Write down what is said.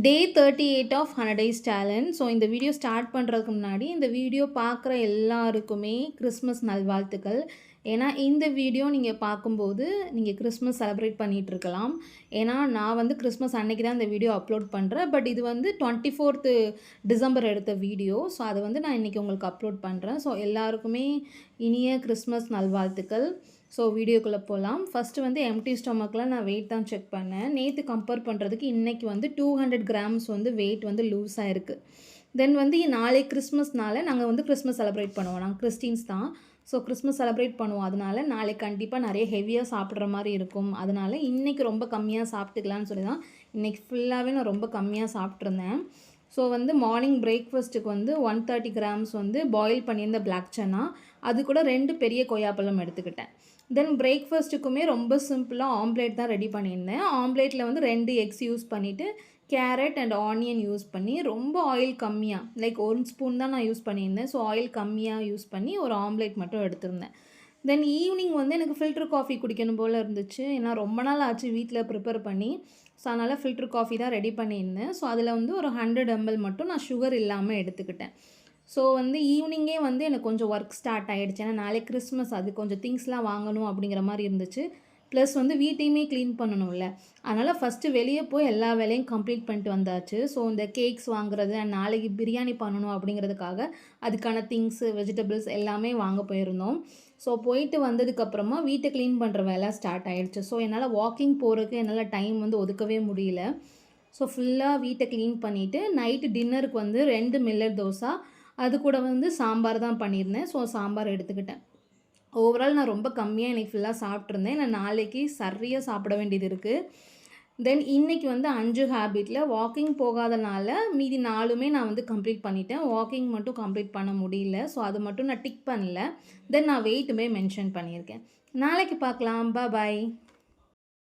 Day 38 of 100 days challenge. So இந்த video start பண்ணுறதுக்கு முன்னாடி இந்த வீடியோ பார்க்குற எல்லாருக்குமே கிறிஸ்மஸ் நல்வாழ்த்துக்கள். ஏன்னா இந்த வீடியோ நீங்கள் பார்க்கும்போது நீங்கள் கிறிஸ்மஸ் செலிப்ரேட் பண்ணிகிட்டு இருக்கலாம். ஏன்னா நான் வந்து கிறிஸ்மஸ் அன்னைக்கு தான் இந்த வீடியோ அப்லோட் பண்ணுறேன். பட் இது வந்து 24th டிசம்பர் எடுத்த வீடியோ. ஸோ அதை வந்து நான் இன்றைக்கி உங்களுக்கு அப்லோட் பண்ணுறேன். ஸோ எல்லாருக்குமே இனிய கிறிஸ்மஸ் நல்வாழ்த்துக்கள். ஸோ வீடியோக்குள்ளே போகலாம். ஃபஸ்ட்டு வந்து எம்டி ஸ்டொமக்கில் நான் வெயிட் தான் செக் பண்ணேன். நேற்று கம்பேர் பண்ணுறதுக்கு இன்றைக்கி வந்து 200 கிராம்ஸ் வந்து வெயிட் வந்து லூஸ் ஆகிருக்கு. தென் வந்து நாளைக்கு கிறிஸ்மஸ்னால நாங்கள் வந்து கிறிஸ்மஸ் செலிப்ரேட் பண்ணுவோம். நாங்கள் கிறிஸ்டின்ஸ் தான். ஸோ கிறிஸ்மஸ் செலிப்ரேட் பண்ணுவோம். அதனால நாளைக்கு கண்டிப்பாக நிறைய ஹெவியாக சாப்பிட்ற மாதிரி இருக்கும். அதனால் இன்றைக்கி ரொம்ப கம்மியாக சாப்பிட்டுக்கலான்னு சொல்லி தான் இன்றைக்கி ஃபுல்லாகவே நான் ரொம்ப கம்மியாக சாப்பிட்ருந்தேன். ஸோ வந்து மார்னிங் பிரேக்ஃபாஸ்ட்டுக்கு வந்து 130 கிராம்ஸ் வந்து பாயில் பண்ணியிருந்த பிளாக் சன்னா, அது கூட 2 பெரிய கொய்யாப்பழம் எடுத்துக்கிட்டேன். தென் பிரேக்ஃபாஸ்ட்டுக்குமே ரொம்ப சிம்பிளாக ஆம்லேட் தான் ரெடி பண்ணியிருந்தேன். ஆம்லேட்டில் வந்து 2 எக்ஸ் யூஸ் பண்ணிவிட்டு கேரட் அண்ட் ஆனியன் யூஸ் பண்ணி ரொம்ப ஆயில் கம்மியாக லைக் 1 ஸ்பூன் தான் நான் யூஸ் பண்ணியிருந்தேன். ஸோ ஆயில் கம்மியாக யூஸ் பண்ணி ஒரு ஆம்லேட் மட்டும் எடுத்திருந்தேன். தென் ஈவினிங் வந்து எனக்கு ஃபில்டர் காஃபி குடிக்கணும் போல் இருந்துச்சு. ஏன்னா ரொம்ப நாள் ஆச்சு வீட்டில் ப்ரிப்பேர் பண்ணி. ஸோ அதனால் ஃபில்டர் காஃபி தான் ரெடி பண்ணியிருந்தேன். ஸோ அதில் வந்து ஒரு 100 ml மட்டும் நான் சுகர் இல்லாமல் எடுத்துக்கிட்டேன். ஸோ வந்து ஈவினிங்கே வந்து எனக்கு கொஞ்சம் ஒர்க் ஸ்டார்ட் ஆகிடுச்சு. ஏன்னா நாளைக்கு கிறிஸ்மஸ், அது கொஞ்சம் திங்ஸ்லாம் வாங்கணும் அப்படிங்கிற மாதிரி இருந்துச்சு. ப்ளஸ் வந்து வீட்டையுமே க்ளீன் பண்ணணும்ல. அதனால் ஃபஸ்ட்டு வெளியே போய் எல்லா வேலையும் கம்ப்ளீட் பண்ணிட்டு வந்தாச்சு. ஸோ இந்த கேக்ஸ் வாங்குறது அண்ட் நாளைக்கு பிரியாணி பண்ணணும் அப்படிங்கிறதுக்காக அதுக்கான திங்ஸு, வெஜிடபிள்ஸ் எல்லாமே வாங்க போயிருந்தோம். ஸோ போயிட்டு வந்ததுக்கப்புறமா வீட்டை க்ளீன் பண்ணுற வேலை ஸ்டார்ட் ஆகிடுச்சு. ஸோ என்னால் வாக்கிங் போகிறதுக்கு என்னால் டைம் வந்து ஒதுக்கவே முடியல. ஸோ ஃபுல்லாக வீட்டை க்ளீன் பண்ணிவிட்டு நைட்டு டின்னருக்கு வந்து 2 மில்லட் தோசை, அது கூட வந்து சாம்பார் தான் பண்ணியிருந்தேன். ஸோ சாம்பார் எடுத்துக்கிட்டேன். ஓவரால் நான் ரொம்ப கம்மியாக இன்றைக்கி ஃபுல்லாக சாப்பிட்ருந்தேன். நான் நாளைக்கு சரியாக சாப்பிட வேண்டியது இருக்குது. தென் இன்றைக்கி வந்து 5 ஹேபிட்டில் வாக்கிங் போகாதனால மீதி 4மே நான் வந்து கம்ப்ளீட் பண்ணிட்டேன். வாக்கிங் மட்டும் கம்ப்ளீட் பண்ண முடியல. ஸோ அது மட்டும் நான் டிக் பண்ணல. தென் நான் வெயிட்டுமே மென்ஷன் பண்ணியிருக்கேன். நாளைக்கு பார்க்கலாம். பாய்.